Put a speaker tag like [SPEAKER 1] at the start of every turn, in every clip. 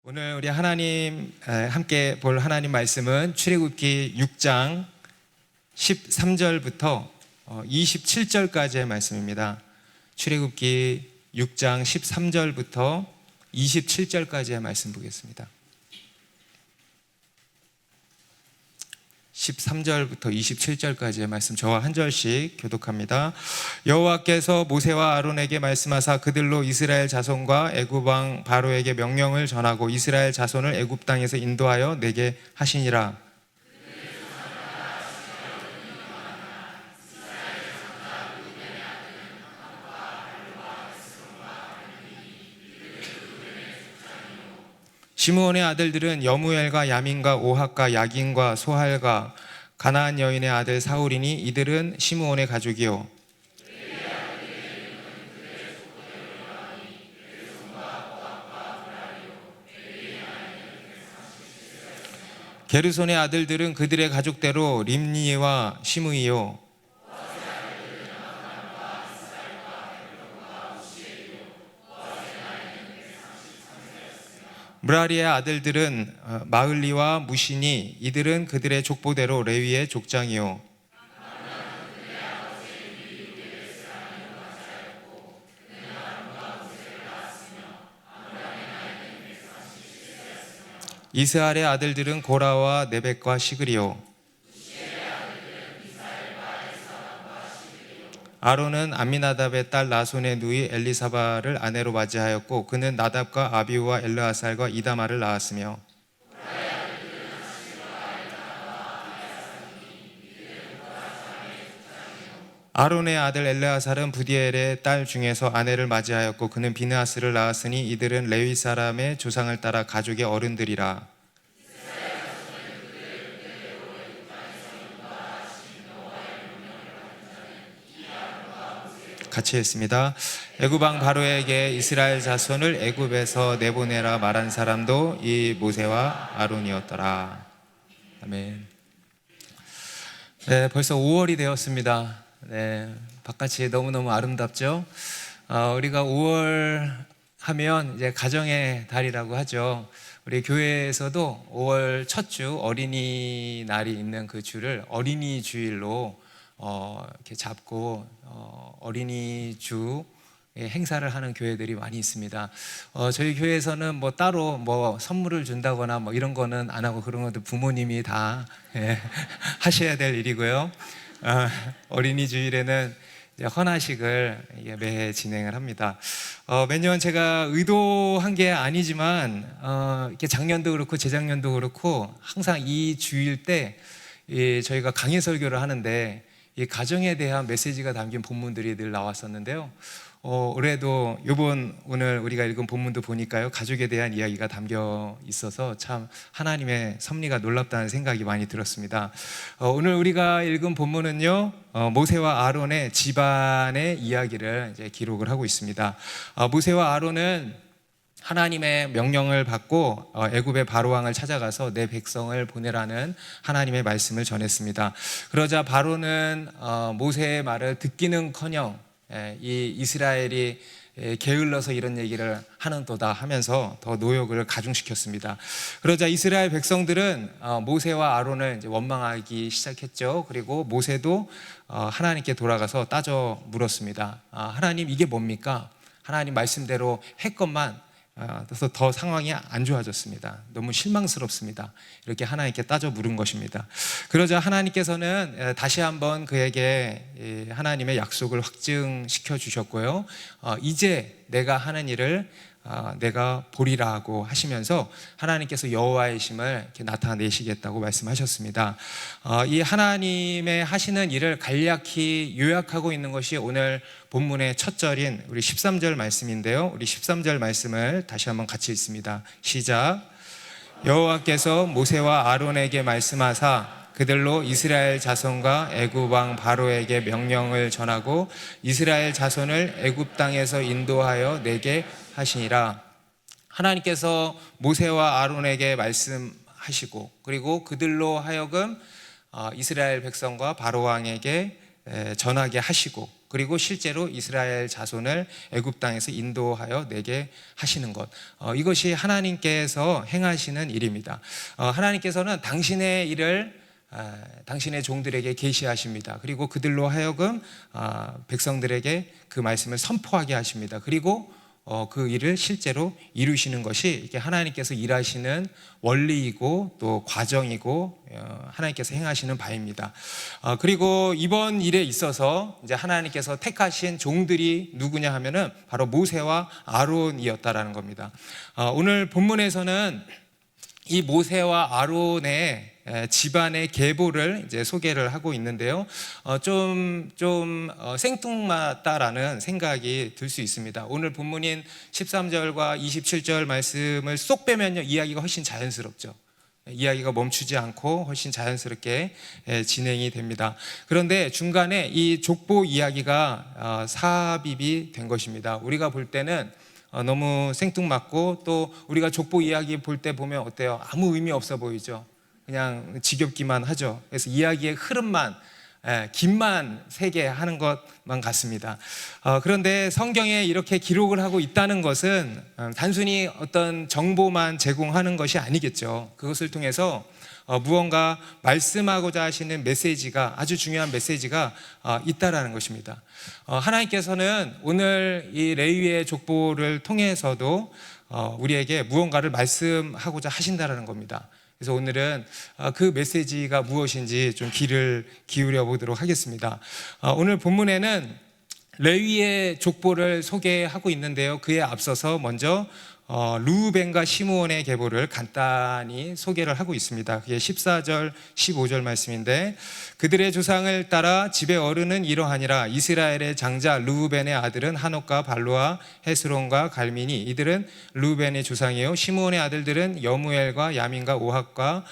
[SPEAKER 1] 오늘 우리 함께 볼 하나님 말씀은 출애굽기 6장 13절부터 27절까지의 말씀입니다. 출애굽기 6장 13절부터 27절까지의 말씀 보겠습니다. 13절부터 27절까지의 말씀 저와 한 절씩 교독합니다. 여호와께서 모세와 아론에게 말씀하사 그들로 이스라엘 자손과 애굽 왕 바로에게 명령을 전하고 이스라엘 자손을 애굽 땅에서 인도하여 내게 하시니라. 시므온의 아들들은 여무엘과 야민과 오핫과 야긴과 소할과 가나안 여인의 아들 사울이니 이들은 시므온의 가족이요. 게르손의 아들들은 그들의 가족대로 림니와 시므이요. 무라리의 아들들은 마을리와 무시니 이들은 그들의 족보대로 레위의 족장이요. 이스할의 아들들은 고라와 네벡과 시그리요. 아론은 암미나답의 딸 나손의 누이 엘리사바를 아내로 맞이하였고 그는 나답과 아비후와 엘르아살과 이다마를 낳았으며 아론의 아들 엘르아살은 부디엘의 딸 중에서 아내를 맞이하였고 그는 비느하스를 낳았으니 이들은 레위 사람의 조상을 따라 가족의 어른들이라. 같이 했습니다. 애굽 왕 바로에게 이스라엘 자손을 애굽에서 내보내라 말한 사람도 이 모세와 아론이었더라. 아멘. 네, 벌써 5월이 되었습니다. 네, 바깥이 너무너무 아름답죠. 우리가 5월 하면 이제 가정의 달이라고 하죠. 우리 교회에서도 5월 첫 주 어린이날이 있는 그 주를 어린이 주일로 이렇게 잡고 어린이 주 행사를 하는 교회들이 많이 있습니다. 저희 교회에서는 뭐 따로 뭐 선물을 준다거나 뭐 이런 거는 안 하고 그런 것도 부모님이 다 하셔야 될 일이고요. 어린이 주일에는 이제 헌화식을 매해 진행을 합니다. 매년 제가 의도한 게 아니지만 이렇게 작년도 그렇고 재작년도 그렇고 항상 이 주일 때 저희가 강해 설교를 하는데 이 가정에 대한 메시지가 담긴 본문들이 늘 나왔었는데요. 올해도 오늘 우리가 읽은 본문도 보니까요, 가족에 대한 이야기가 담겨 있어서 참 하나님의 섭리가 놀랍다는 생각이 많이 들었습니다. 오늘 우리가 읽은 본문은요, 모세와 아론의 집안의 이야기를 이제 기록을 하고 있습니다. 모세와 아론은 하나님의 명령을 받고 애굽의 바로왕을 찾아가서 내 백성을 보내라는 하나님의 말씀을 전했습니다. 그러자 바로는 모세의 말을 듣기는커녕 이 이스라엘이 게을러서 이런 얘기를 하는도다 하면서 더 노역을 가중시켰습니다. 그러자 이스라엘 백성들은 모세와 아론을 이제 원망하기 시작했죠. 그리고 모세도 하나님께 돌아가서 따져 물었습니다. 하나님, 이게 뭡니까? 하나님 말씀대로 했건만 그래서 더 상황이 안 좋아졌습니다. 너무 실망스럽습니다. 이렇게 하나님께 따져 물은 것입니다. 그러자 하나님께서는 다시 한번 그에게 하나님의 약속을 확증시켜 주셨고요. 이제 내가 하는 일을 내가 보리라 고 하시면서 하나님께서 여호와의 심을 이렇게 나타내시겠다고 말씀하셨습니다. 이 하나님의 하시는 일을 간략히 요약하고 있는 것이 오늘 본문의 첫 절인 우리 13절 말씀인데요. 우리 13절 말씀을 다시 한번 같이 읽습니다. 시작. 여호와께서 모세와 아론에게 말씀하사 그들로 이스라엘 자손과 애굽 왕 바로에게 명령을 전하고 이스라엘 자손을 애굽 땅에서 인도하여 내게 하시니라. 하나님께서 모세와 아론에게 말씀하시고 그리고 그들로 하여금 이스라엘 백성과 바로 왕에게 전하게 하시고 그리고 실제로 이스라엘 자손을 애굽 땅에서 인도하여 내게 하시는 것, 이것이 하나님께서 행하시는 일입니다. 하나님께서는 당신의 일을 당신의 종들에게 계시하십니다. 그리고 그들로 하여금 백성들에게 그 말씀을 선포하게 하십니다. 그리고 그 일을 실제로 이루시는 것이 이렇게 하나님께서 일하시는 원리이고 또 과정이고 하나님께서 행하시는 바입니다. 그리고 이번 일에 있어서 이제 하나님께서 택하신 종들이 누구냐 하면은 바로 모세와 아론이었다라는 겁니다. 오늘 본문에서는 이 모세와 아론의 집안의 계보를 이제 소개를 하고 있는데요. 좀 생뚱맞다라는 생각이 들 수 있습니다. 오늘 본문인 13절과 27절 말씀을 쏙 빼면요, 이야기가 훨씬 자연스럽죠. 이야기가 멈추지 않고 훨씬 자연스럽게 진행이 됩니다. 그런데 중간에 이 족보 이야기가 삽입이 된 것입니다. 우리가 볼 때는 너무 생뚱맞고 또 우리가 족보 이야기 볼 때 보면 어때요? 아무 의미 없어 보이죠. 그냥 지겹기만 하죠. 그래서 이야기의 흐름만 길만 세게 하는 것만 같습니다. 그런데 성경에 이렇게 기록을 하고 있다는 것은 단순히 어떤 정보만 제공하는 것이 아니겠죠. 그것을 통해서 무언가 말씀하고자 하시는 메시지가, 아주 중요한 메시지가 있다라는 것입니다. 하나님께서는 오늘 이 레위의 족보를 통해서도 우리에게 무언가를 말씀하고자 하신다라는 겁니다. 그래서 오늘은 그 메시지가 무엇인지 좀 귀를 기울여 보도록 하겠습니다. 오늘 본문에는 레위의 족보를 소개하고 있는데요, 그에 앞서서 먼저 르우벤과 시므온의 계보를 간단히 소개를 하고 있습니다. 그게 14절 15절 말씀인데, 그들의 조상을 따라 집의 어른은 이러하니라. 이스라엘의 장자 르우벤의 아들은 하녹과 발로와 헤스론과 갈미니, 이들은 르우벤의 조상이요. 시므온의 아들들은 여무엘과 야민과 오합과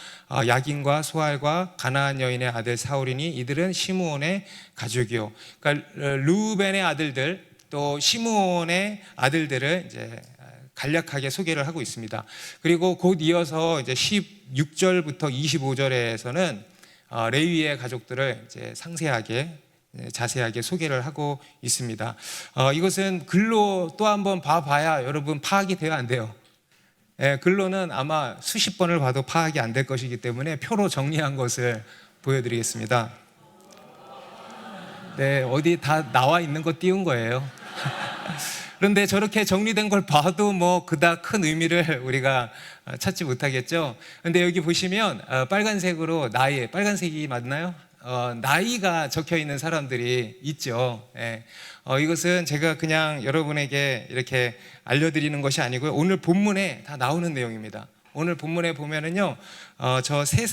[SPEAKER 1] 야긴과 소알과 가나안 여인의 아들 사울이니, 이들은 시므온의 가족이요. 그러니까 르우벤의 아들들 또 시므온의 아들들을 이제 간략하게 소개를 하고 있습니다. 그리고 곧 이어서 이제 16절부터 25절에서는 레위의 가족들을 이제 상세하게 자세하게 소개를 하고 있습니다. 이것은 글로 또 한번 봐봐야 여러분 파악이 돼요, 안 돼요? 글로는 아마 수십 번을 봐도 파악이 안 될 것이기 때문에 표로 정리한 것을 보여드리겠습니다. 네, 어디 다 나와 있는 거 띄운 거예요. 그런데 저렇게 정리된 걸 봐도 뭐 그닥 큰 의미를 우리가 찾지 못하겠죠. 그런데 여기 보시면 빨간색으로 빨간색이 맞나요? 나이가 적혀 있는 사람들이 있죠. 이것은 제가 그냥 여러분에게 이렇게 알려드리는 것이 아니고요, 오늘 본문에 다 나오는 내용입니다. 오늘 본문에 보면은요, 저 세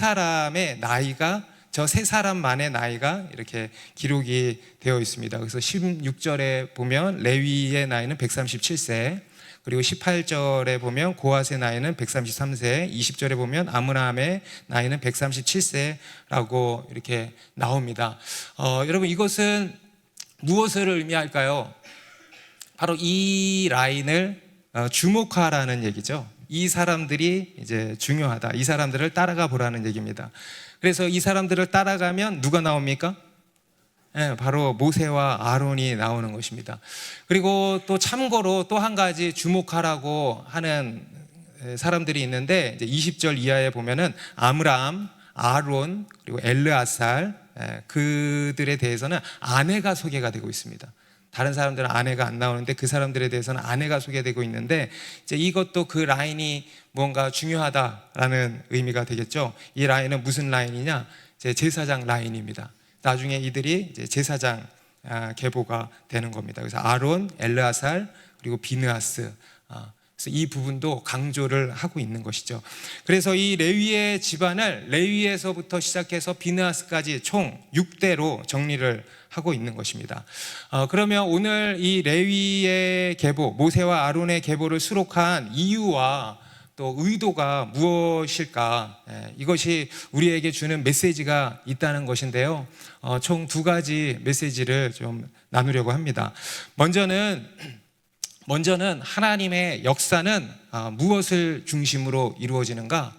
[SPEAKER 1] 사람만의 나이가 이렇게 기록이 되어 있습니다. 그래서 16절에 보면 레위의 나이는 137세, 그리고 18절에 보면 고핫의 나이는 133세, 20절에 보면 아므람의 나이는 137세라고 이렇게 나옵니다. 여러분, 이것은 무엇을 의미할까요? 바로 이 라인을 주목하라는 얘기죠. 이 사람들이 이제 중요하다, 이 사람들을 따라가 보라는 얘기입니다. 그래서 이 사람들을 따라가면 누가 나옵니까? 바로 모세와 아론이 나오는 것입니다. 그리고 또 참고로 또 한 가지 주목하라고 하는 사람들이 있는데, 이제 20절 이하에 보면은 아므람, 아론, 그리고 엘르아살, 그들에 대해서는 아내가 소개가 되고 있습니다. 다른 사람들은 아내가 안 나오는데 그 사람들에 대해서는 아내가 소개되고 있는데, 이제 이것도 그 라인이 뭔가 중요하다라는 의미가 되겠죠. 이 라인은 무슨 라인이냐? 제사장 라인입니다. 나중에 이들이 이제 제사장 계보가 되는 겁니다. 그래서 아론, 엘르아살, 그리고 비느하스, 그래서 이 부분도 강조를 하고 있는 것이죠. 그래서 이 레위의 집안을 레위에서부터 시작해서 비느하스까지 총 6대로 정리를 하고 있는 것입니다. 그러면 오늘 이 레위의 계보, 모세와 아론의 계보를 수록한 이유와 또 의도가 무엇일까? 이것이 우리에게 주는 메시지가 있다는 것인데요, 총 두 가지 메시지를 좀 나누려고 합니다. 먼저는 하나님의 역사는 무엇을 중심으로 이루어지는가?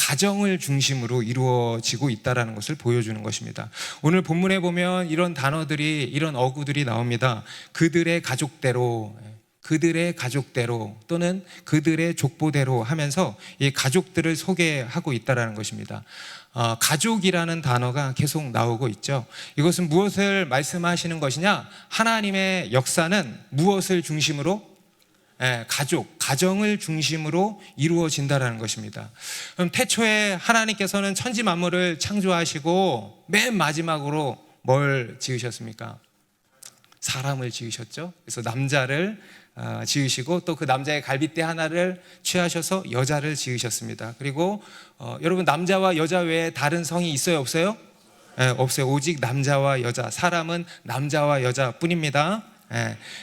[SPEAKER 1] 가정을 중심으로 이루어지고 있다는 것을 보여주는 것입니다. 오늘 본문에 보면 이런 단어들이, 이런 어구들이 나옵니다. 그들의 가족대로, 그들의 가족대로 또는 그들의 족보대로 하면서 이 가족들을 소개하고 있다는 것입니다. 가족이라는 단어가 계속 나오고 있죠. 이것은 무엇을 말씀하시는 것이냐? 하나님의 역사는 무엇을 중심으로? 가족, 가정을 중심으로 이루어진다는 것입니다. 그럼 태초에 하나님께서는 천지 만물을 창조하시고 맨 마지막으로 뭘 지으셨습니까? 사람을 지으셨죠. 그래서 남자를 지으시고 또 그 남자의 갈빗대 하나를 취하셔서 여자를 지으셨습니다. 그리고 여러분, 남자와 여자 외에 다른 성이 있어요, 없어요? 없어요. 오직 남자와 여자, 사람은 남자와 여자뿐입니다.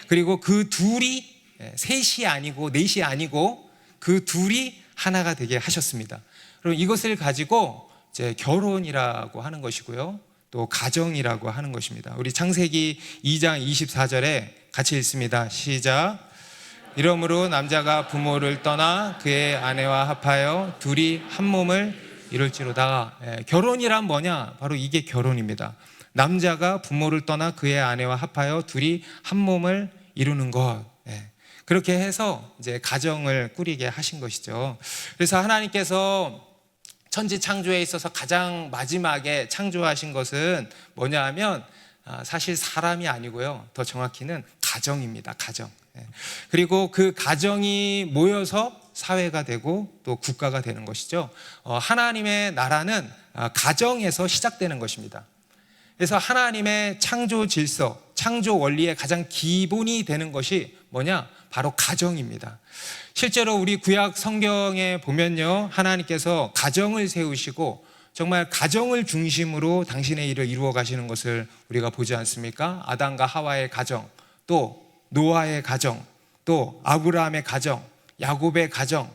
[SPEAKER 1] 그리고 그 둘이 셋이 아니고 넷이 아니고 그 둘이 하나가 되게 하셨습니다. 그럼 이것을 가지고 이제 결혼이라고 하는 것이고요, 또 가정이라고 하는 것입니다. 우리 창세기 2장 24절에 같이 읽습니다. 시작. 이러므로 남자가 부모를 떠나 그의 아내와 합하여 둘이 한 몸을 이룰지로다. 결혼이란 뭐냐? 바로 이게 결혼입니다. 남자가 부모를 떠나 그의 아내와 합하여 둘이 한 몸을 이루는 것. 그렇게 해서 이제 가정을 꾸리게 하신 것이죠. 그래서 하나님께서 천지 창조에 있어서 가장 마지막에 창조하신 것은 뭐냐 하면 사실 사람이 아니고요, 더 정확히는 가정입니다. 가정. 그리고 그 가정이 모여서 사회가 되고 또 국가가 되는 것이죠. 하나님의 나라는 가정에서 시작되는 것입니다. 그래서 하나님의 창조 질서, 창조 원리의 가장 기본이 되는 것이 뭐냐? 바로 가정입니다. 실제로 우리 구약 성경에 보면요, 하나님께서 가정을 세우시고 정말 가정을 중심으로 당신의 일을 이루어 가시는 것을 우리가 보지 않습니까? 아담과 하와의 가정, 또 노아의 가정, 또 아브라함의 가정, 야곱의 가정,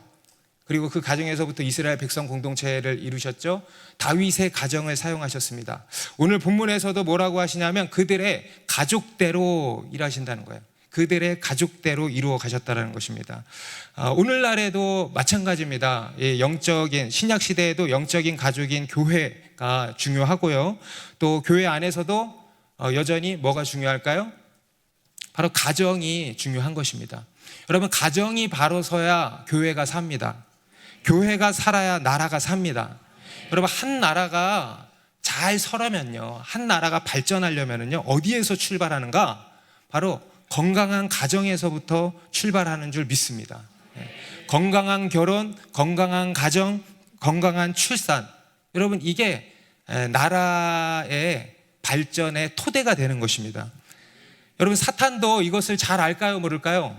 [SPEAKER 1] 그리고 그 가정에서부터 이스라엘 백성 공동체를 이루셨죠. 다윗의 가정을 사용하셨습니다. 오늘 본문에서도 뭐라고 하시냐면 그들의 가족대로 일하신다는 거예요. 그들의 가족대로 이루어 가셨다는 것입니다. 오늘날에도 마찬가지입니다. 영적인, 신약 시대에도 영적인 가족인 교회가 중요하고요, 또 교회 안에서도 여전히 뭐가 중요할까요? 바로 가정이 중요한 것입니다. 여러분, 가정이 바로 서야 교회가 삽니다. 교회가 살아야 나라가 삽니다. 여러분, 한 나라가 잘 서려면요, 한 나라가 발전하려면요, 어디에서 출발하는가? 바로 건강한 가정에서부터 출발하는 줄 믿습니다. 건강한 결혼, 건강한 가정, 건강한 출산, 여러분, 이게 나라의 발전의 토대가 되는 것입니다. 여러분, 사탄도 이것을 잘 알까요, 모를까요?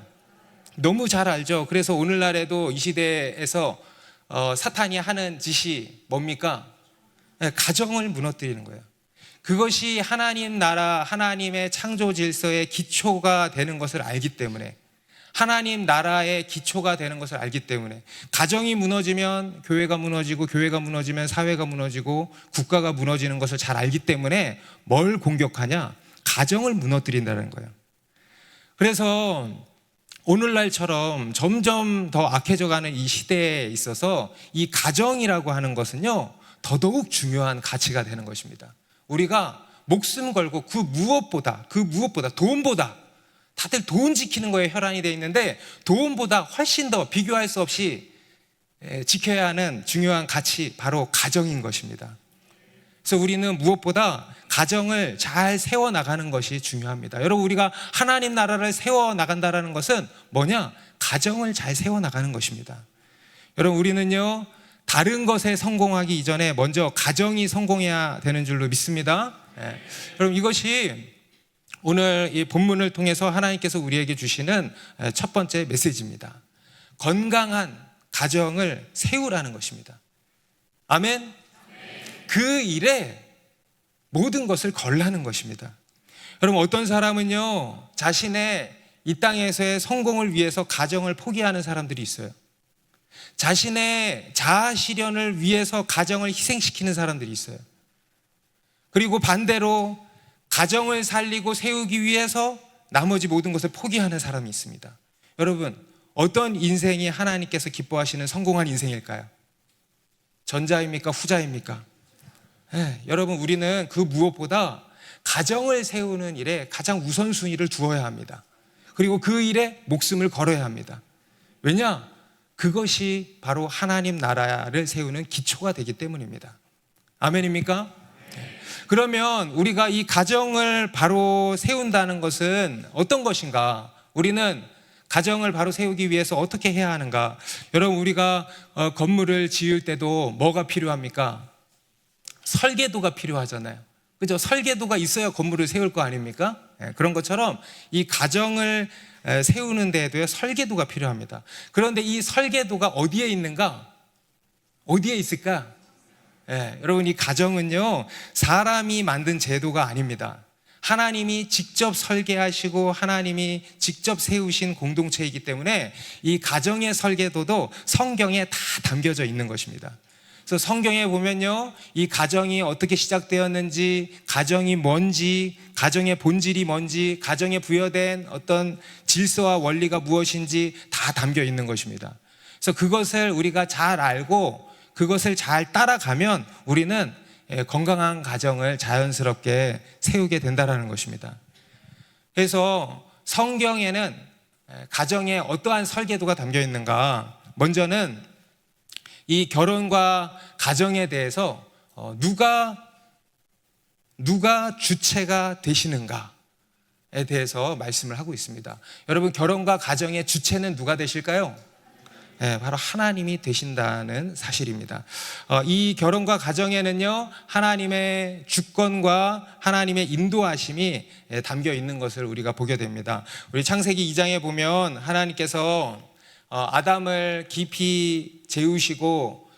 [SPEAKER 1] 너무 잘 알죠. 그래서 오늘날에도 이 시대에서 사탄이 하는 짓이 뭡니까? 가정을 무너뜨리는 거예요. 그것이 하나님 나라, 하나님의 창조 질서의 기초가 되는 것을 알기 때문에, 하나님 나라의 기초가 되는 것을 알기 때문에, 가정이 무너지면 교회가 무너지고, 교회가 무너지면 사회가 무너지고, 국가가 무너지는 것을 잘 알기 때문에 뭘 공격하냐? 가정을 무너뜨린다는 거예요. 그래서 오늘날처럼 점점 더 악해져가는 이 시대에 있어서 이 가정이라고 하는 것은요, 더더욱 중요한 가치가 되는 것입니다. 우리가 목숨 걸고 그 무엇보다 돈보다, 다들 돈 지키는 거에 혈안이 되어 있는데 돈보다 훨씬 더 비교할 수 없이 지켜야 하는 중요한 가치, 바로 가정인 것입니다. 그래서 우리는 무엇보다 가정을 잘 세워나가는 것이 중요합니다. 여러분, 우리가 하나님 나라를 세워나간다는 것은 뭐냐? 가정을 잘 세워나가는 것입니다. 여러분, 우리는요, 다른 것에 성공하기 이전에 먼저 가정이 성공해야 되는 줄로 믿습니다. 여러분, 이것이 오늘 이 본문을 통해서 하나님께서 우리에게 주시는 첫 번째 메시지입니다. 건강한 가정을 세우라는 것입니다. 아멘. 그 일에 모든 것을 걸라는 것입니다. 여러분, 어떤 사람은요, 자신의 이 땅에서의 성공을 위해서 가정을 포기하는 사람들이 있어요. 자신의 자아 실현을 위해서 가정을 희생시키는 사람들이 있어요. 그리고 반대로 가정을 살리고 세우기 위해서 나머지 모든 것을 포기하는 사람이 있습니다. 여러분, 어떤 인생이 하나님께서 기뻐하시는 성공한 인생일까요? 전자입니까? 후자입니까? 여러분, 우리는 그 무엇보다 가정을 세우는 일에 가장 우선순위를 두어야 합니다. 그리고 그 일에 목숨을 걸어야 합니다. 왜냐? 그것이 바로 하나님 나라를 세우는 기초가 되기 때문입니다. 아멘입니까? 그러면 우리가 이 가정을 바로 세운다는 것은 어떤 것인가? 우리는 가정을 바로 세우기 위해서 어떻게 해야 하는가? 여러분, 우리가 건물을 지을 때도 뭐가 필요합니까? 설계도가 필요하잖아요. 그죠? 설계도가 있어야 건물을 세울 거 아닙니까? 그런 것처럼 이 가정을 세우는 데에도 설계도가 필요합니다. 그런데 이 설계도가 어디에 있는가? 어디에 있을까? 여러분, 이 가정은요, 사람이 만든 제도가 아닙니다. 하나님이 직접 설계하시고 하나님이 직접 세우신 공동체이기 때문에 이 가정의 설계도도 성경에 다 담겨져 있는 것입니다. 그래서 성경에 보면요, 이 가정이 어떻게 시작되었는지, 가정이 뭔지, 가정의 본질이 뭔지, 가정에 부여된 어떤 질서와 원리가 무엇인지 다 담겨 있는 것입니다. 그래서 그것을 우리가 잘 알고 그것을 잘 따라가면 우리는 건강한 가정을 자연스럽게 세우게 된다는 것입니다. 그래서 성경에는 가정에 어떠한 설계도가 담겨 있는가? 먼저는 이 결혼과 가정에 대해서 누가 주체가 되시는가에 대해서 말씀을 하고 있습니다. 여러분, 결혼과 가정의 주체는 누가 되실까요? 바로 하나님이 되신다는 사실입니다. 이 결혼과 가정에는요, 하나님의 주권과 하나님의 인도하심이 담겨 있는 것을 우리가 보게 됩니다. 우리 창세기 2장에 보면 하나님께서 아담을 깊이 재우시고,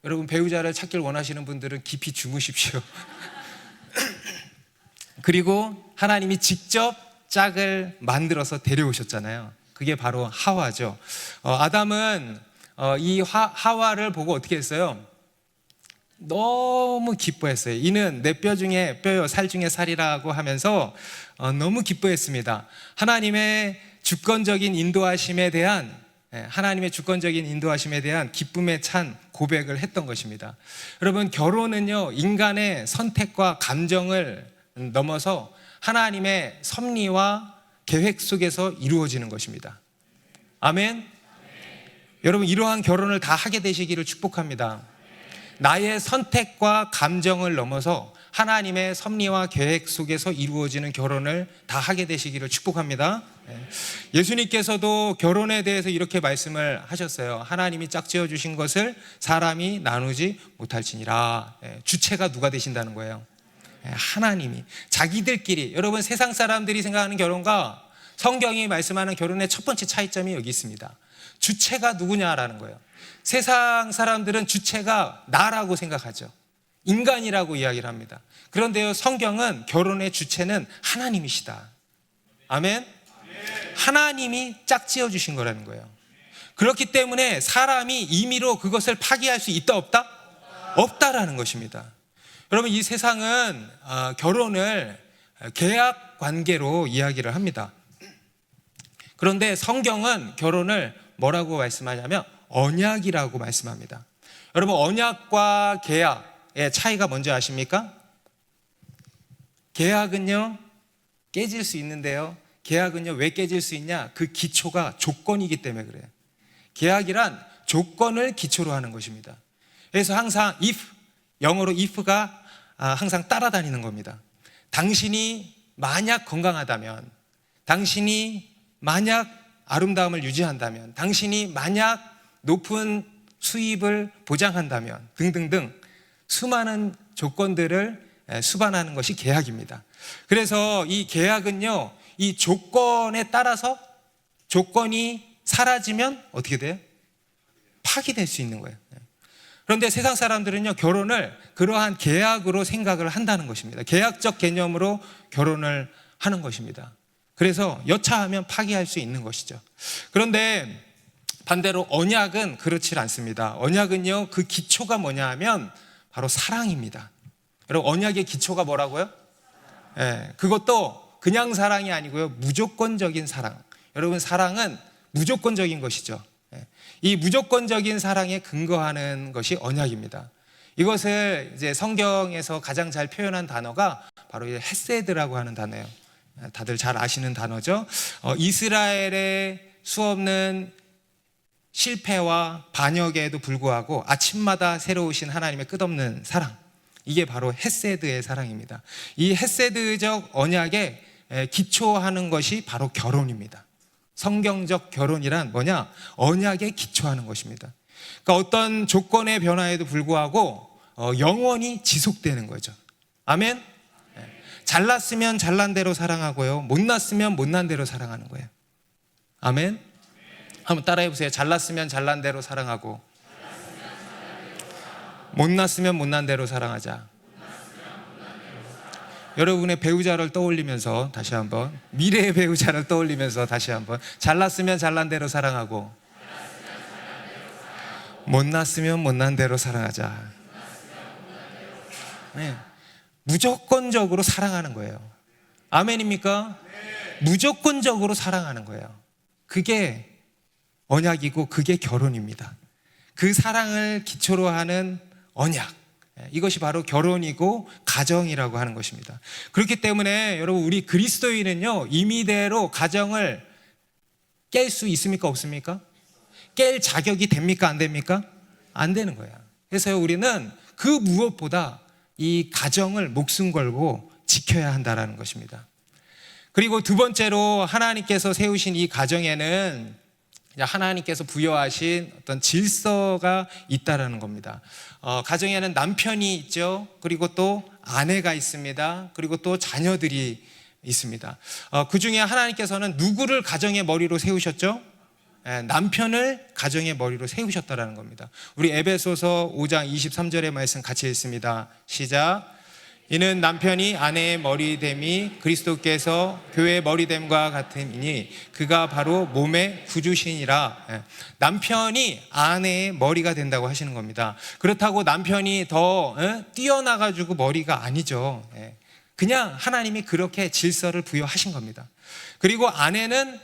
[SPEAKER 1] 여러분, 배우자를 찾길 원하시는 분들은 깊이 주무십시오. 그리고 하나님이 직접 짝을 만들어서 데려오셨잖아요. 그게 바로 하와죠. 아담은 이 하와를 보고 어떻게 했어요? 너무 기뻐했어요. 이는 내 뼈 중에 뼈요, 살 중에 살이라고 하면서 너무 기뻐했습니다. 하나님의 주권적인 인도하심에 대한 기쁨에 찬 고백을 했던 것입니다. 여러분, 결혼은요, 인간의 선택과 감정을 넘어서 하나님의 섭리와 계획 속에서 이루어지는 것입니다. 아멘. 여러분, 이러한 결혼을 다 하게 되시기를 축복합니다. 나의 선택과 감정을 넘어서 하나님의 섭리와 계획 속에서 이루어지는 결혼을 다 하게 되시기를 축복합니다. 예수님께서도 결혼에 대해서 이렇게 말씀을 하셨어요. 하나님이 짝지어 주신 것을 사람이 나누지 못할지니라. 주체가 누가 되신다는 거예요? 하나님이. 자기들끼리. 여러분, 세상 사람들이 생각하는 결혼과 성경이 말씀하는 결혼의 첫 번째 차이점이 여기 있습니다. 주체가 누구냐라는 거예요. 세상 사람들은 주체가 나라고 생각하죠. 인간이라고 이야기를 합니다. 그런데요, 성경은 결혼의 주체는 하나님이시다. 아멘? 하나님이 짝지어 주신 거라는 거예요. 그렇기 때문에 사람이 임의로 그것을 파기할 수 있다 없다? 없다라는 것입니다. 여러분, 이 세상은 결혼을 계약 관계로 이야기를 합니다. 그런데 성경은 결혼을 뭐라고 말씀하냐면 언약이라고 말씀합니다. 여러분, 언약과 계약의 차이가 뭔지 아십니까? 계약은요, 깨질 수 있는데요, 계약은요, 왜 깨질 수 있냐? 그 기초가 조건이기 때문에 그래요. 계약이란 조건을 기초로 하는 것입니다. 그래서 항상 if, 영어로 if가 항상 따라다니는 겁니다. 당신이 만약 건강하다면, 당신이 만약 아름다움을 유지한다면, 당신이 만약 높은 수입을 보장한다면 등등등 수많은 조건들을 수반하는 것이 계약입니다. 그래서 이 계약은요, 이 조건에 따라서 조건이 사라지면 어떻게 돼요? 파기될 수 있는 거예요. 그런데 세상 사람들은요, 결혼을 그러한 계약으로 생각을 한다는 것입니다. 계약적 개념으로 결혼을 하는 것입니다. 그래서 여차하면 파기할 수 있는 것이죠. 그런데 반대로 언약은 그렇지 않습니다. 언약은요, 그 기초가 뭐냐 하면 바로 사랑입니다. 여러분, 언약의 기초가 뭐라고요? 그것도 그냥 사랑이 아니고요, 무조건적인 사랑. 여러분, 사랑은 무조건적인 것이죠. 이 무조건적인 사랑에 근거하는 것이 언약입니다. 이것을 이제 성경에서 가장 잘 표현한 단어가 바로 이 헤세드라고 하는 단어예요. 다들 잘 아시는 단어죠. 이스라엘의 수없는 실패와 반역에도 불구하고 아침마다 새로우신 하나님의 끝없는 사랑, 이게 바로 헤세드의 사랑입니다. 이 헤세드적 언약에 기초하는 것이 바로 결혼입니다. 성경적 결혼이란 뭐냐? 언약에 기초하는 것입니다. 그러니까 어떤 조건의 변화에도 불구하고 영원히 지속되는 거죠. 아멘? 잘났으면 잘난 대로 사랑하고요, 못났으면 못난 대로 사랑하는 거예요. 아멘? 한번 따라해 보세요. 잘났으면 잘난 대로 사랑하고, 못났으면 못난 대로 사랑하자. 여러분의 배우자를 떠올리면서 다시 한번, 미래의 배우자를 떠올리면서 다시 한번, 잘났으면 잘난 대로 사랑하고, 못났으면 못난 대로 사랑하자. 네. 무조건적으로 사랑하는 거예요. 아멘입니까? 무조건적으로 사랑하는 거예요. 그게 언약이고 그게 결혼입니다. 그 사랑을 기초로 하는 언약, 이것이 바로 결혼이고 가정이라고 하는 것입니다. 그렇기 때문에 여러분, 우리 그리스도인은요, 임의대로 가정을 깰 수 있습니까? 없습니까? 깰 자격이 됩니까? 안 됩니까? 안 되는 거야. 그래서 우리는 그 무엇보다 이 가정을 목숨 걸고 지켜야 한다는 것입니다. 그리고 두 번째로, 하나님께서 세우신 이 가정에는 하나님께서 부여하신 어떤 질서가 있다라는 겁니다. 가정에는 남편이 있죠. 그리고 또 아내가 있습니다. 그리고 또 자녀들이 있습니다. 그 중에 하나님께서는 누구를 가정의 머리로 세우셨죠? 남편을 가정의 머리로 세우셨다라는 겁니다. 우리 에베소서 5장 23절의 말씀 같이 읽습니다. 시작. 이는 남편이 아내의 머리됨이 그리스도께서 교회의 머리됨과 같으니 그가 바로 몸의 구주시니라. 남편이 아내의 머리가 된다고 하시는 겁니다. 그렇다고 남편이 더 뛰어나가지고 머리가 아니죠. 그냥 하나님이 그렇게 질서를 부여하신 겁니다. 그리고 아내는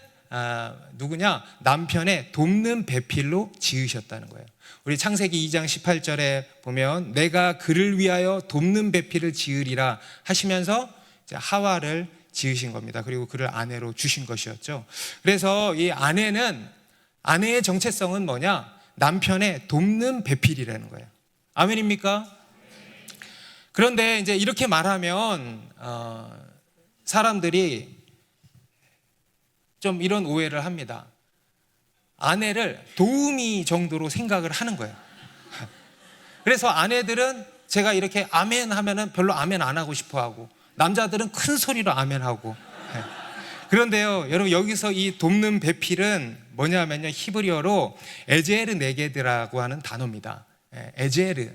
[SPEAKER 1] 누구냐? 남편의 돕는 배필로 지으셨다는 거예요. 우리 창세기 2장 18절에 보면 내가 그를 위하여 돕는 배필을 지으리라 하시면서 하와를 지으신 겁니다. 그리고 그를 아내로 주신 것이었죠. 그래서 이 아내의 정체성은 뭐냐? 남편의 돕는 배필이라는 거예요. 아멘입니까? 그런데 이제 이렇게 말하면 사람들이 좀 이런 오해를 합니다. 아내를 도우미 정도로 생각을 하는 거예요. 그래서 아내들은 제가 이렇게 아멘 하면은 별로 아멘 안 하고 싶어 하고, 남자들은 큰 소리로 아멘 하고. 그런데요, 여러분, 여기서 이 돕는 배필은 뭐냐면요, 히브리어로 에제르 네게드라고 하는 단어입니다. 에제르,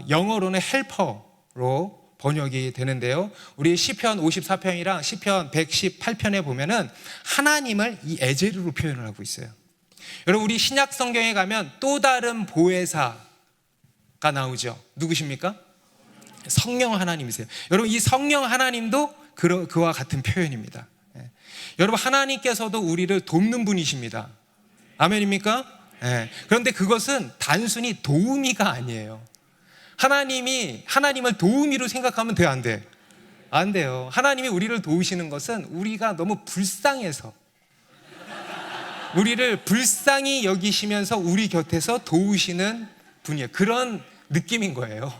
[SPEAKER 1] 영어로는 헬퍼로 번역이 되는데요, 우리 시편 54편이랑 시편 118편에 보면은 하나님을 이 에제르로 표현을 하고 있어요. 여러분, 우리 신약 성경에 가면 또 다른 보혜사가 나오죠. 누구십니까? 성령 하나님이세요. 여러분, 이 성령 하나님도 그와 같은 표현입니다. 여러분, 하나님께서도 우리를 돕는 분이십니다. 아멘입니까? 그런데 그것은 단순히 도우미가 아니에요. 하나님을 도우미로 생각하면 돼요, 안 돼? 안 돼요. 하나님이 우리를 도우시는 것은 우리가 너무 불쌍해서, 우리를 불쌍히 여기시면서 우리 곁에서 도우시는 분이에요. 그런 느낌인 거예요.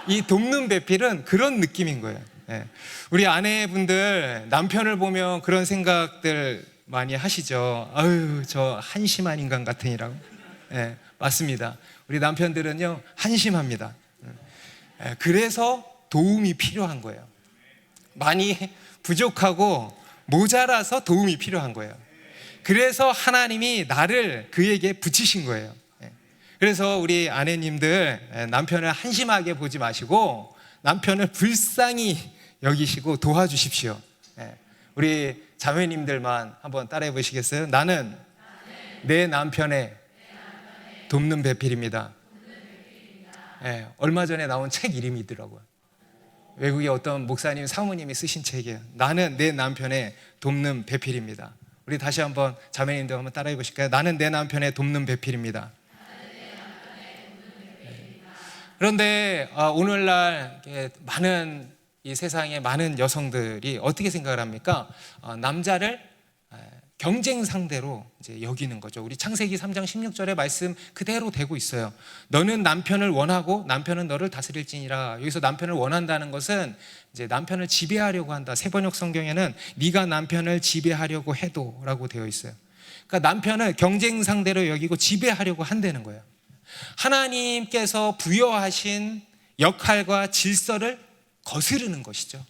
[SPEAKER 1] 이 돕는 배필은 그런 느낌인 거예요. 우리 아내분들 남편을 보면 그런 생각들 많이 하시죠. 아유, 저 한심한 인간 같으니라고. 맞습니다. 우리 남편들은요, 한심합니다. 그래서 도움이 필요한 거예요. 많이 부족하고 모자라서 도움이 필요한 거예요. 그래서 하나님이 나를 그에게 붙이신 거예요. 그래서 우리 아내님들, 남편을 한심하게 보지 마시고 남편을 불쌍히 여기시고 도와주십시오. 우리 자매님들만 한번 따라해 보시겠어요? 나는 내 남편의 돕는 배필입니다. 얼마 전에 나온 책 이름이더라고요. 외국의 어떤 목사님, 사모님이 쓰신 책이에요. 나는 내 남편의 돕는 배필입니다. 우리 다시 한번 자매님들 한번 따라해 보실까요? 나는 내 남편의 돕는 배필입니다. 그런데 오늘날 많은 이 세상에 많은 여성들이 어떻게 생각을 합니까? 남자를 경쟁 상대로 이제 여기는 거죠. 우리 창세기 3장 16절의 말씀 그대로 되고 있어요. 너는 남편을 원하고 남편은 너를 다스릴지니라. 여기서 남편을 원한다는 것은 이제 남편을 지배하려고 한다. 세번역 성경에는 네가 남편을 지배하려고 해도라고 되어 있어요. 그러니까 남편을 경쟁 상대로 여기고 지배하려고 한다는 거예요. 하나님께서 부여하신 역할과 질서를 거스르는 것이죠.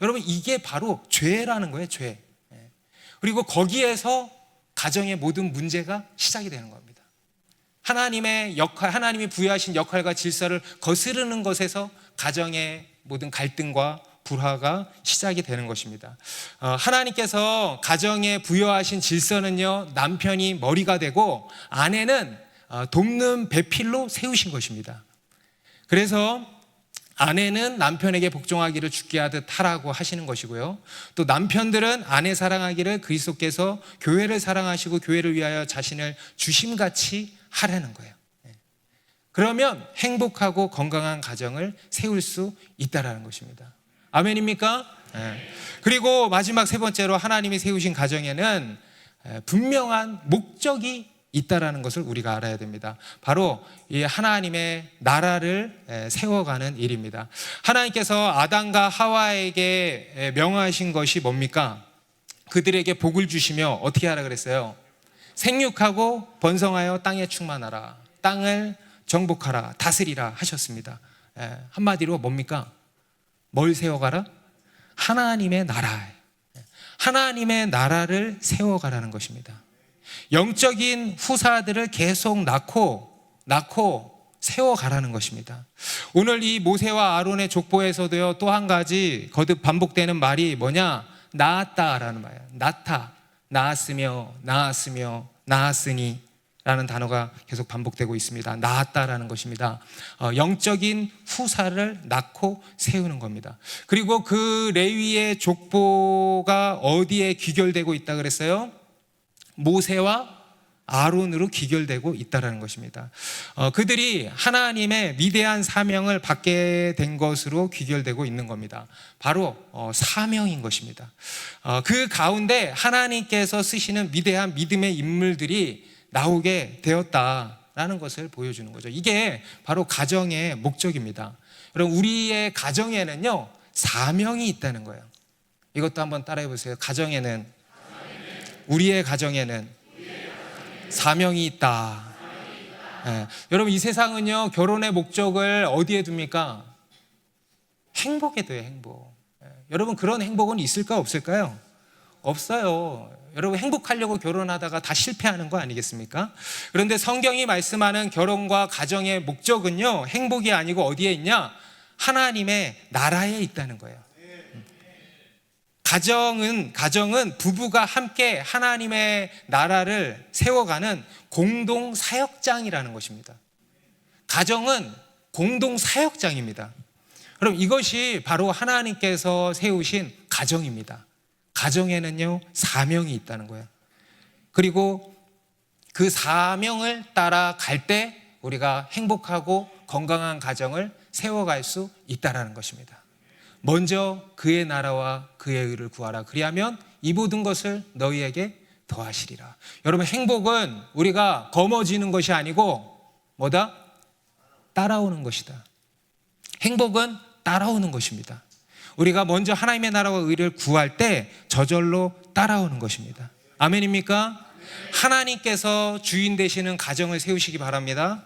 [SPEAKER 1] 여러분, 이게 바로 죄라는 거예요. 죄. 그리고 거기에서 가정의 모든 문제가 시작이 되는 겁니다. 하나님의 역할, 하나님이 부여하신 역할과 질서를 거스르는 것에서 가정의 모든 갈등과 불화가 시작이 되는 것입니다. 하나님께서 가정에 부여하신 질서는요, 남편이 머리가 되고 아내는 돕는 배필로 세우신 것입니다. 그래서 아내는 남편에게 복종하기를 주께 하듯 하라고 하시는 것이고요. 또 남편들은 아내 사랑하기를 그리스도께서 교회를 사랑하시고 교회를 위하여 자신을 주심같이 하라는 거예요. 그러면 행복하고 건강한 가정을 세울 수 있다라는 것입니다. 아멘입니까? 그리고 마지막 세 번째로 하나님이 세우신 가정에는 분명한 목적이 있다라는 것을 우리가 알아야 됩니다. 바로 이 하나님의 나라를 세워가는 일입니다. 하나님께서 아담과 하와에게 명하신 것이 뭡니까? 그들에게 복을 주시며 어떻게 하라 그랬어요? 생육하고 번성하여 땅에 충만하라, 땅을 정복하라, 다스리라 하셨습니다. 한마디로 뭡니까? 뭘 세워가라? 하나님의 나라, 하나님의 나라를 세워가라는 것입니다. 영적인 후사들을 계속 낳고 세워가라는 것입니다. 오늘 이 모세와 아론의 족보에서도요, 또 한 가지 거듭 반복되는 말이 뭐냐? 낳았다라는 말이에요. 낳았으니 라는 단어가 계속 반복되고 있습니다. 낳았다라는 것입니다. 영적인 후사를 낳고 세우는 겁니다. 그리고 그 레위의 족보가 어디에 귀결되고 있다 그랬어요? 모세와 아론으로 귀결되고 있다는 것입니다. 그들이 하나님의 위대한 사명을 받게 된 것으로 귀결되고 있는 겁니다. 바로 사명인 것입니다. 그 가운데 하나님께서 쓰시는 위대한 믿음의 인물들이 나오게 되었다라는 것을 보여주는 거죠. 이게 바로 가정의 목적입니다. 여러분, 우리의 가정에는요, 사명이 있다는 거예요. 이것도 한번 따라해 보세요. 우리의 가정에는 사명이 있다. 여러분, 이 세상은요, 결혼의 목적을 어디에 둡니까? 행복에 둬요, 행복. 여러분, 그런 행복은 있을까 없을까요? 없어요. 여러분, 행복하려고 결혼하다가 다 실패하는 거 아니겠습니까? 그런데 성경이 말씀하는 결혼과 가정의 목적은요, 행복이 아니고 어디에 있냐? 하나님의 나라에 있다는 거예요. 가정은 부부가 함께 하나님의 나라를 세워가는 공동 사역장이라는 것입니다. 가정은 공동 사역장입니다. 그럼 이것이 바로 하나님께서 세우신 가정입니다. 가정에는요, 사명이 있다는 거예요. 그리고 그 사명을 따라갈 때 우리가 행복하고 건강한 가정을 세워갈 수 있다는 것입니다. 먼저 그의 나라와 그의 의를 구하라. 그리하면 이 모든 것을 너희에게 더하시리라. 여러분, 행복은 우리가 거머쥐는 것이 아니고 뭐다? 따라오는 것이다. 행복은 따라오는 것입니다. 우리가 먼저 하나님의 나라와 의를 구할 때 저절로 따라오는 것입니다. 아멘입니까? 하나님께서 주인 되시는 가정을 세우시기 바랍니다.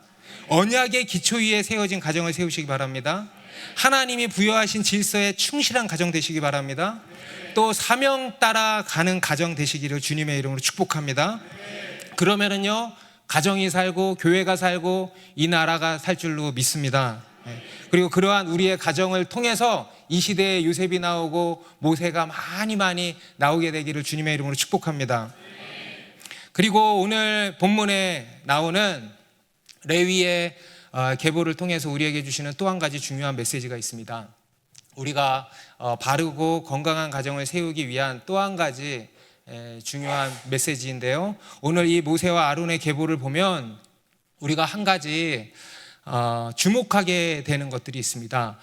[SPEAKER 1] 언약의 기초 위에 세워진 가정을 세우시기 바랍니다. 하나님이 부여하신 질서에 충실한 가정 되시기 바랍니다. 또 사명 따라가는 가정 되시기를 주님의 이름으로 축복합니다. 그러면은요, 가정이 살고 교회가 살고 이 나라가 살 줄로 믿습니다. 그리고 그러한 우리의 가정을 통해서 이 시대에 요셉이 나오고 모세가 많이 나오게 되기를 주님의 이름으로 축복합니다. 그리고 오늘 본문에 나오는 레위의 계보를 통해서 우리에게 주시는 또 한 가지 중요한 메시지가 있습니다. 우리가 바르고 건강한 가정을 세우기 위한 또 한 가지 중요한 메시지인데요. 오늘 이 모세와 아론의 계보를 보면 우리가 한 가지 주목하게 되는 것들이 있습니다.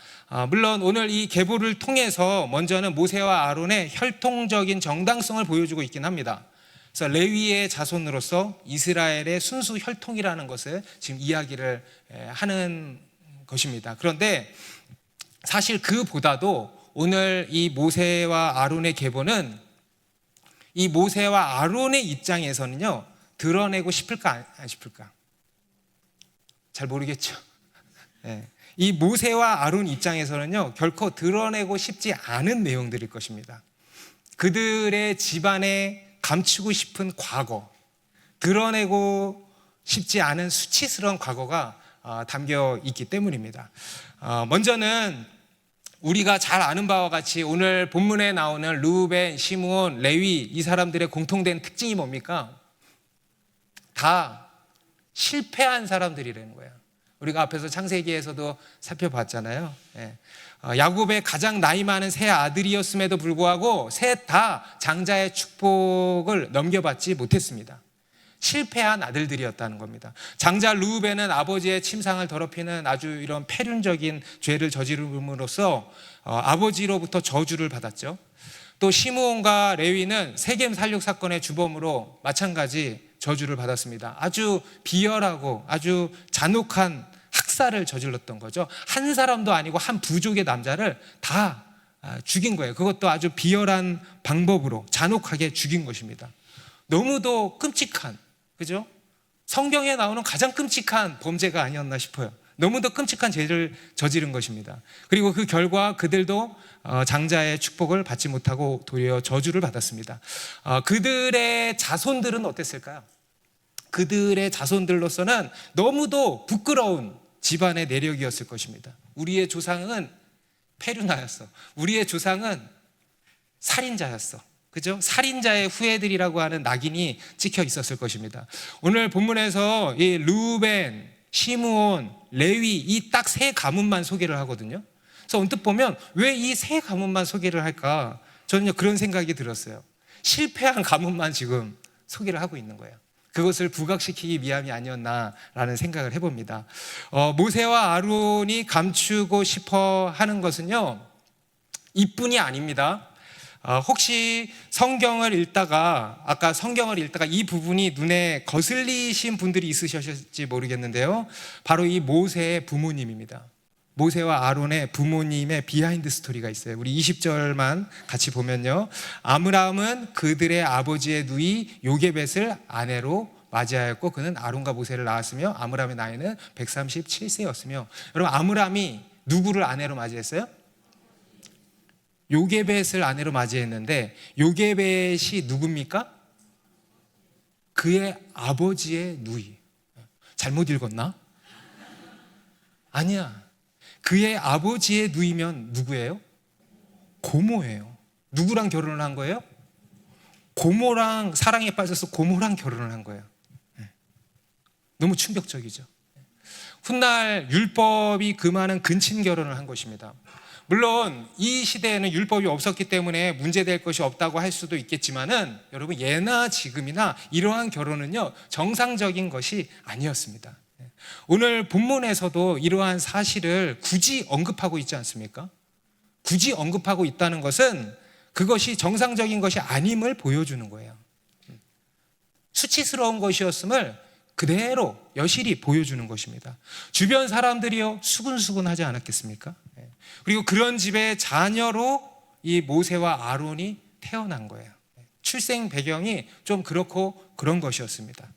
[SPEAKER 1] 물론 오늘 이 계보를 통해서 먼저는 모세와 아론의 혈통적인 정당성을 보여주고 있긴 합니다. 그래서 레위의 자손으로서 이스라엘의 순수 혈통이라는 것을 지금 이야기를 하는 것입니다. 그런데 사실 그보다도 오늘 이 모세와 아론의 계보는 이 모세와 아론의 입장에서는요, 드러내고 싶을까 안 싶을까? 잘 모르겠죠. 이 모세와 아론 입장에서는요, 결코 드러내고 싶지 않은 내용들일 것입니다. 그들의 집안에 감추고 싶은 과거, 드러내고 싶지 않은 수치스러운 과거가 담겨 있기 때문입니다. 먼저는 우리가 잘 아는 바와 같이 오늘 본문에 나오는 르우벤, 시므온, 레위 이 사람들의 공통된 특징이 뭡니까? 다 실패한 사람들이라는 거예요. 우리가 앞에서 창세기에서도 살펴봤잖아요. 야곱의 가장 나이 많은 세 아들이었음에도 불구하고 셋 다 장자의 축복을 넘겨받지 못했습니다. 실패한 아들들이었다는 겁니다. 장자 르우벤은 아버지의 침상을 더럽히는 아주 이런 패륜적인 죄를 저지름으로써 아버지로부터 저주를 받았죠. 또 시므온과 레위는 세겜 살육 사건의 주범으로 마찬가지 저주를 받았습니다. 아주 비열하고 아주 잔혹한 학살을 저질렀던 거죠. 한 사람도 아니고 한 부족의 남자를 다 죽인 거예요. 그것도 아주 비열한 방법으로 잔혹하게 죽인 것입니다. 너무도 끔찍한, 그죠? 성경에 나오는 가장 끔찍한 범죄가 아니었나 싶어요. 너무도 끔찍한 죄를 저지른 것입니다. 그리고 그 결과 그들도 장자의 축복을 받지 못하고 도리어 저주를 받았습니다. 그들의 자손들은 어땠을까요? 그들의 자손들로서는 너무도 부끄러운 집안의 내력이었을 것입니다. 우리의 조상은 페루나였어. 우리의 조상은 살인자였어. 그죠? 살인자의 후예들이라고 하는 낙인이 찍혀 있었을 것입니다. 오늘 본문에서 이 르우벤, 시므온, 레위 이 딱 세 가문만 소개를 하거든요. 그래서 언뜻 보면 왜 이 세 가문만 소개를 할까? 저는 그런 생각이 들었어요. 실패한 가문만 지금 소개를 하고 있는 거예요. 그것을 부각시키기 위함이 아니었나라는 생각을 해봅니다. 모세와 아론이 감추고 싶어 하는 것은요, 이뿐이 아닙니다. 혹시 성경을 읽다가 아까 성경을 읽다가 이 부분이 눈에 거슬리신 분들이 있으셨을지 모르겠는데요, 바로 이 모세의 부모님입니다. 모세와 아론의 부모님의 비하인드 스토리가 있어요. 우리 20절만 같이 보면요, 아므람은 그들의 아버지의 누이 요게벳을 아내로 맞이하였고 그는 아론과 모세를 낳았으며 아므람의 나이는 137세였으며. 여러분, 아므람이 누구를 아내로 맞이했어요? 요게벳을 아내로 맞이했는데, 요게벳이 누굽니까? 그의 아버지의 누이. 잘못 읽었나? 아니야. 그의 아버지의 누이면 누구예요? 고모예요. 누구랑 결혼을 한 거예요? 고모랑 사랑에 빠져서 고모랑 결혼을 한 거예요. 너무 충격적이죠. 훗날 율법이 금하는 근친 결혼을 한 것입니다. 물론 이 시대에는 율법이 없었기 때문에 문제될 것이 없다고 할 수도 있겠지만은, 여러분, 예나 지금이나 이러한 결혼은요, 정상적인 것이 아니었습니다. 오늘 본문에서도 이러한 사실을 굳이 언급하고 있지 않습니까? 굳이 언급하고 있다는 것은 그것이 정상적인 것이 아님을 보여주는 거예요. 수치스러운 것이었음을 그대로 여실히 보여주는 것입니다. 주변 사람들이요, 수근수근하지 않았겠습니까? 그리고 그런 집의 자녀로 이 모세와 아론이 태어난 거예요. 출생 배경이 좀 그렇고 그런 것이었습니다.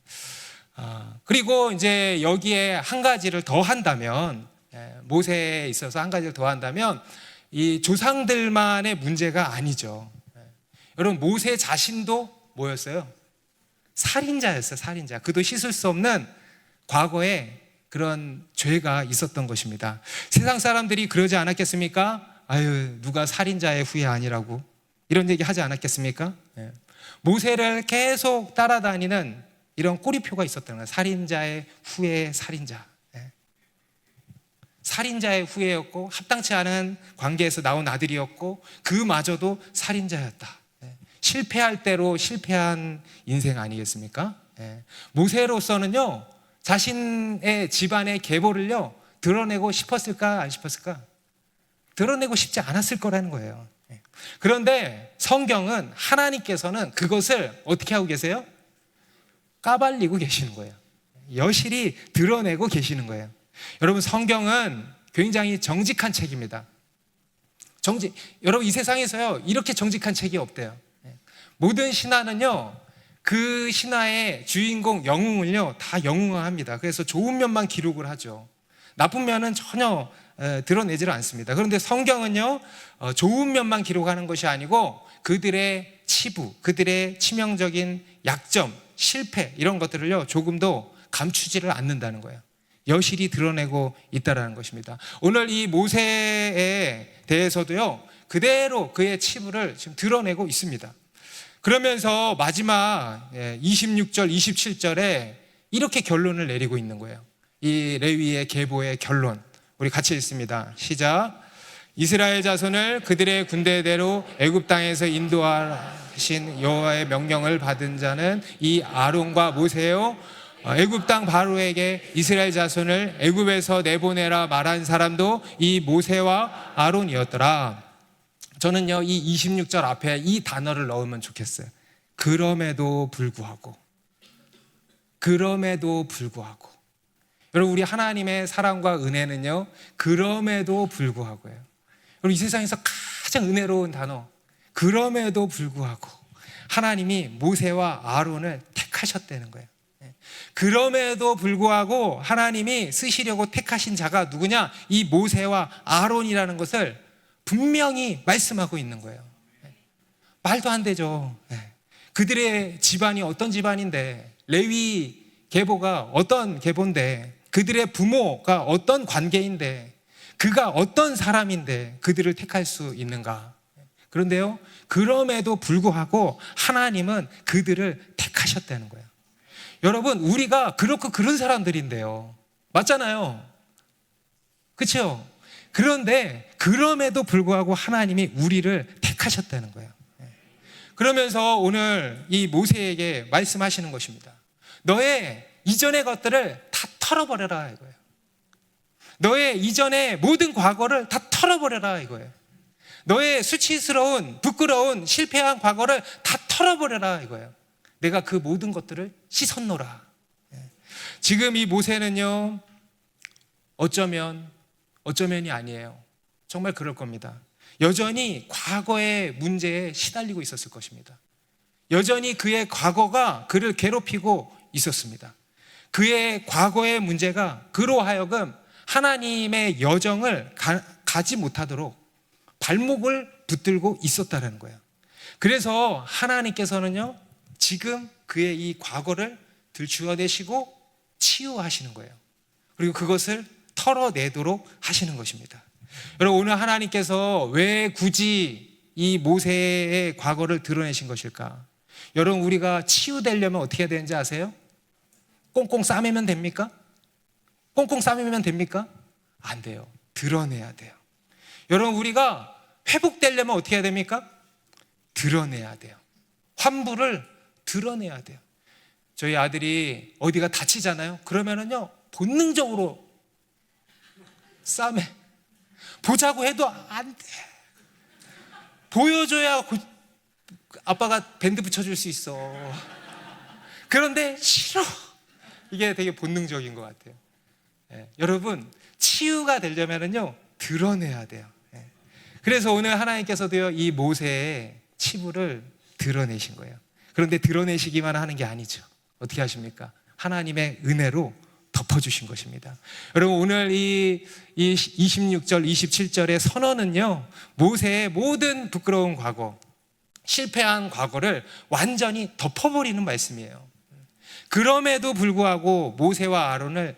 [SPEAKER 1] 그리고 이제 여기에 한 가지를 더 한다면, 모세에 있어서 한 가지를 더 한다면, 이 조상들만의 문제가 아니죠. 여러분, 모세 자신도 뭐였어요? 살인자였어요. 살인자. 그도 씻을 수 없는 과거에 그런 죄가 있었던 것입니다. 세상 사람들이 그러지 않았겠습니까? 아유, 누가 살인자의 후예 아니라고 이런 얘기 하지 않았겠습니까? 모세를 계속 따라다니는 이런 꼬리표가 있었던 거예요. 살인자의 후예 살인자. 살인자의 후예였고 합당치 않은 관계에서 나온 아들이었고 그마저도 살인자였다. 실패할 대로 실패한 인생 아니겠습니까? 모세로서는요, 자신의 집안의 계보를요 드러내고 싶었을까 안 싶었을까? 드러내고 싶지 않았을 거라는 거예요. 그런데 성경은, 하나님께서는 그것을 어떻게 하고 계세요? 까발리고 계시는 거예요. 여실히 드러내고 계시는 거예요. 여러분, 성경은 굉장히 정직한 책입니다. 여러분, 이 세상에서요 이렇게 정직한 책이 없대요. 모든 신화는요 그 신화의 주인공 영웅을요 다 영웅화합니다. 그래서 좋은 면만 기록을 하죠. 나쁜 면은 전혀 드러내지를 않습니다. 그런데 성경은요 좋은 면만 기록하는 것이 아니고 그들의 치부, 그들의 치명적인 약점, 실패, 이런 것들을요 조금도 감추지를 않는다는 거예요. 여실히 드러내고 있다는 것입니다. 오늘 이 모세에 대해서도요 그대로 그의 치부를 지금 드러내고 있습니다. 그러면서 마지막 26절, 27절에 이렇게 결론을 내리고 있는 거예요. 이 레위의 계보의 결론, 우리 같이 읽습니다. 시작. 이스라엘 자손을 그들의 군대대로 애굽 땅에서 인도하신 여호와의 명령을 받은 자는 이 아론과 모세요. 애굽 땅 바로에게 이스라엘 자손을 애굽에서 내보내라 말한 사람도 이 모세와 아론이었더라. 저는요 이 26절 앞에 이 단어를 넣으면 좋겠어요. 그럼에도 불구하고. 여러분, 우리 하나님의 사랑과 은혜는요 그럼에도 불구하고예요. 여러분, 이 세상에서 가장 은혜로운 단어, 그럼에도 불구하고 하나님이 모세와 아론을 택하셨다는 거예요. 그럼에도 불구하고 하나님이 쓰시려고 택하신 자가 누구냐? 이 모세와 아론이라는 것을 분명히 말씀하고 있는 거예요. 말도 안 되죠. 그들의 집안이 어떤 집안인데, 레위 계보가 어떤 계보인데, 그들의 부모가 어떤 관계인데, 그가 어떤 사람인데 그들을 택할 수 있는가? 그런데요 그럼에도 불구하고 하나님은 그들을 택하셨다는 거예요. 여러분, 우리가 그렇고 그런 사람들인데요, 맞잖아요, 그렇죠? 그런데 그럼에도 불구하고 하나님이 우리를 택하셨다는 거예요. 그러면서 오늘 이 모세에게 말씀하시는 것입니다. 너의 이전의 것들을 다 털어버려라 이거예요. 너의 이전의 모든 과거를 다 털어버려라 이거예요. 너의 수치스러운, 부끄러운, 실패한 과거를 다 털어버려라 이거예요. 내가 그 모든 것들을 씻었노라. 지금 이 모세는요 어쩌면이 아니에요. 정말 그럴 겁니다. 여전히 과거의 문제에 시달리고 있었을 것입니다. 여전히 그의 과거가 그를 괴롭히고 있었습니다. 그의 과거의 문제가 그로 하여금 하나님의 여정을 가지 못하도록 발목을 붙들고 있었다는 거예요. 그래서 하나님께서는요 지금 그의 이 과거를 들추어내시고 치유하시는 거예요. 그리고 그것을 털어내도록 하시는 것입니다. 여러분, 오늘 하나님께서 왜 굳이 이 모세의 과거를 드러내신 것일까? 여러분, 우리가 치유되려면 어떻게 해야 되는지 아세요? 꽁꽁 싸매면 됩니까? 꽁꽁 싸매면 됩니까? 안 돼요. 드러내야 돼요. 여러분, 우리가 회복되려면 어떻게 해야 됩니까? 드러내야 돼요. 환부를 드러내야 돼요. 저희 아들이 어디가 다치잖아요. 그러면은요 본능적으로 싸매. 보자고 해도 안 돼. 보여줘야 아빠가 밴드 붙여줄 수 있어. 그런데 싫어. 이게 되게 본능적인 것 같아요. 여러분, 치유가 되려면은요 드러내야 돼요. 그래서 오늘 하나님께서도요 이 모세의 치부를 드러내신 거예요. 그런데 드러내시기만 하는 게 아니죠. 어떻게 하십니까? 하나님의 은혜로 덮어주신 것입니다. 여러분, 오늘 이 26절, 27절의 선언은요 모세의 모든 부끄러운 과거, 실패한 과거를 완전히 덮어버리는 말씀이에요. 그럼에도 불구하고 모세와 아론을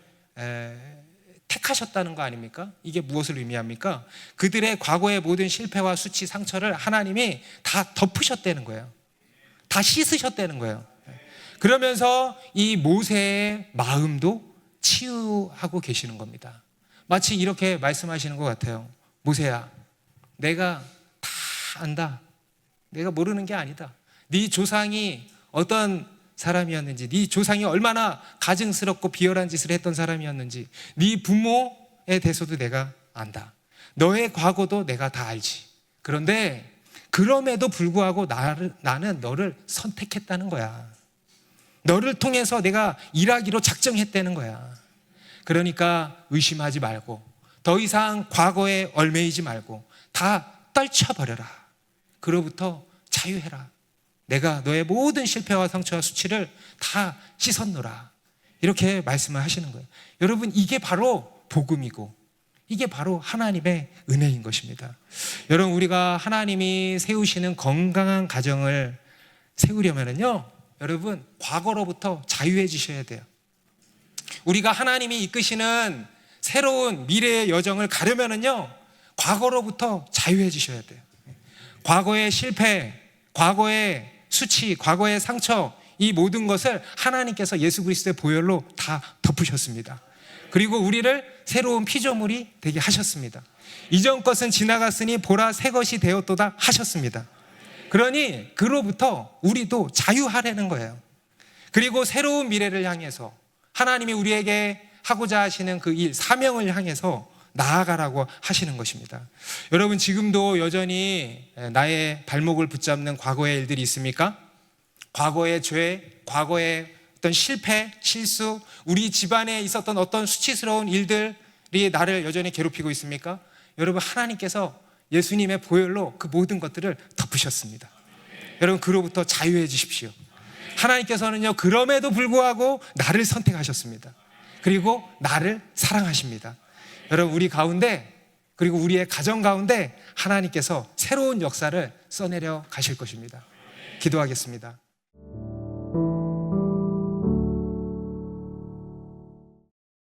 [SPEAKER 1] 택하셨다는 거 아닙니까? 이게 무엇을 의미합니까? 그들의 과거의 모든 실패와 수치, 상처를 하나님이 다 덮으셨다는 거예요. 다 씻으셨다는 거예요. 그러면서 이 모세의 마음도 치유하고 계시는 겁니다. 마치 이렇게 말씀하시는 것 같아요. 모세야, 내가 다 안다. 내가 모르는 게 아니다. 네 조상이 어떤 사람이었는지, 네 조상이 얼마나 가증스럽고 비열한 짓을 했던 사람이었는지, 네 부모에 대해서도 내가 안다. 너의 과거도 내가 다 알지. 그런데 그럼에도 불구하고 나는 너를 선택했다는 거야. 너를 통해서 내가 일하기로 작정했다는 거야. 그러니까 의심하지 말고, 더 이상 과거에 얽매이지 말고 다 떨쳐버려라. 그로부터 자유해라. 내가 너의 모든 실패와 상처와 수치를 다 씻었노라. 이렇게 말씀을 하시는 거예요. 여러분, 이게 바로 복음이고 이게 바로 하나님의 은혜인 것입니다. 여러분, 우리가 하나님이 세우시는 건강한 가정을 세우려면요, 여러분, 과거로부터 자유해지셔야 돼요. 우리가 하나님이 이끄시는 새로운 미래의 여정을 가려면요, 과거로부터 자유해지셔야 돼요. 과거의 실패, 과거의 수치, 과거의 상처, 이 모든 것을 하나님께서 예수 그리스도의 보혈로 다 덮으셨습니다. 그리고 우리를 새로운 피조물이 되게 하셨습니다. 이전 것은 지나갔으니 보라 새 것이 되었도다 하셨습니다. 그러니 그로부터 우리도 자유하라는 거예요. 그리고 새로운 미래를 향해서 하나님이 우리에게 하고자 하시는 그 일, 사명을 향해서 나아가라고 하시는 것입니다. 여러분, 지금도 여전히 나의 발목을 붙잡는 과거의 일들이 있습니까? 과거의 죄, 과거의 어떤 실패, 실수, 우리 집안에 있었던 어떤 수치스러운 일들이 나를 여전히 괴롭히고 있습니까? 여러분, 하나님께서 예수님의 보혈로 그 모든 것들을 덮으셨습니다. 여러분, 그로부터 자유해지십시오. 하나님께서는요, 그럼에도 불구하고 나를 선택하셨습니다. 그리고 나를 사랑하십니다. 여러분, 우리 가운데, 그리고 우리의 가정 가운데 하나님께서 새로운 역사를 써내려 가실 것입니다. 기도하겠습니다.